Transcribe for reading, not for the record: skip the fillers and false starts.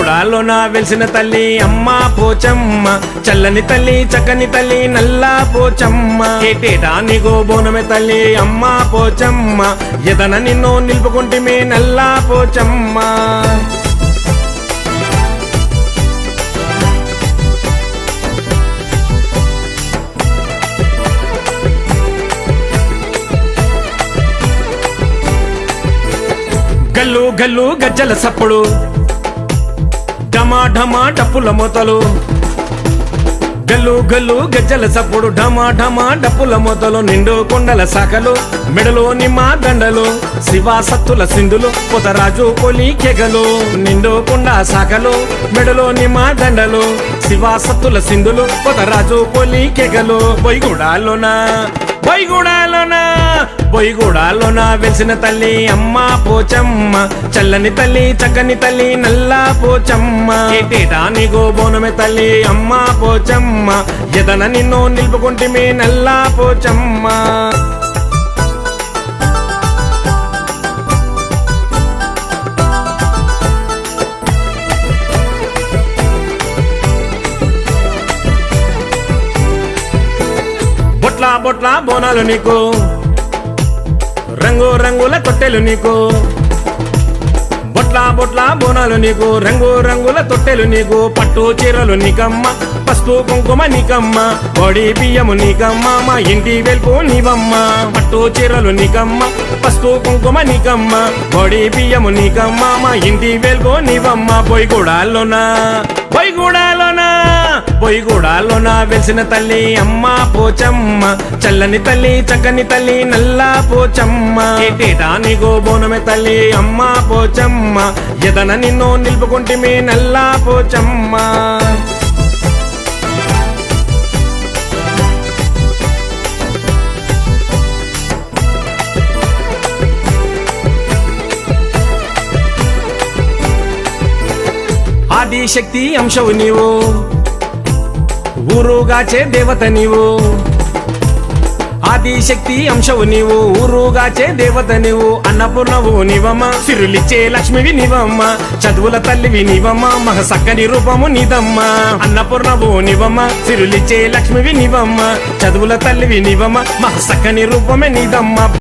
బొయ్గూడాలోన వెలిసిన తల్లి అమ్మ పోచమ్మ, చల్లని తల్లి చక్కని తల్లి నల్లా పోచమ్మ. ఏటేటా నీగో బోనమే తల్లి అమ్మ పోచమ్మ, ఎదన నిన్ను నిలుపుకుంటమే నల్లా పోచమ్మ. గల్లు గల్లు గజ్జల సప్పుడు, ఢమా ఢమా డప్పుల మొతలు. గల్లు గల్లు గజ్జల సప్పుడు, ఢమా ఢమా డప్పుల మొతలు. నిండు కొండల శాఖలు, మెడలో నిమ్మ దండలు, శివా సత్తుల సింధులు, పొతరాజు కొలి కెగలు. నిండు కొండ శాఖలు, మెడలో నిమ్మ దండలు, శివా సత్తుల సింధులు, పొతరాజు కొలి కెగలు. బొయ్గూడాలోన బొయ్గూడాలోన బొయ్గూడాలోన వెలిసిన తల్లి అమ్మ పోచమ్మ, చల్లని తల్లి చక్కని తల్లి నల్లా పోచమ్మ. ఏటేటా నీగో బోనమే తల్లి అమ్మ పోచమ్మ, ఎదన నిన్ను నిలుపుకుంటమే నల్లా పోచమ్మ. బొట్లా బొట్లా బోనాలు నీకు, రంగు రంగుల తొట్టెలు నీకు. బొట్లా బొట్లా బోనాలు నీకు, రంగు రంగుల తొట్టెలు నీకు. పట్టు చీరలు నీకమ్మ, పసుపు కుంకుమ నీకమ్మ, పొడి బియ్యము నీకమ్మ, మా ఇంటి వెల్పు నీవమ్మ. పట్టు చీరలు నీకమ్మ, పసుపు కుంకుమ నీకమ్మ, పొడి బియ్యము నీకమ్మ, మా ఇంటి వెల్పు నీవమ్మ. బొయ్గూడాలోన బొయ్గూడాలోన బొయ్గూడాలోన వెలిసిన తల్లి అమ్మ పోచమ్మ, చల్లని తల్లి చక్కని తల్లి నల్లా పోచమ్మ. ఏటేటా నీగో బోనమే తల్లి అమ్మ పోచమ్మ, ఎదన నిన్ను నిలుపుకుంటమే నల్లా పోచమ్మ. ఆదిశక్తి అంశవు నీవు, ఊరుగాచే దేవత నీవు. ఆదిశక్తి అంశవు నీవు, ఊరుగాచే దేవత నీవు. అన్నపూర్ణవు నీవమ్మ, సిరులిచ్చే లక్ష్మివి నీవమ్మ, చదువుల తల్లివి నీవమ్మ, మహ సక్కని రూపము నీదమ్మ. అన్నపూర్ణవు నీవమ్మ, సిరులిచ్చే లక్ష్మివి నీవమ్మ, చదువుల తల్లివి నీవమ్మ, మహ సక్కని రూపమే నీదమ్మ.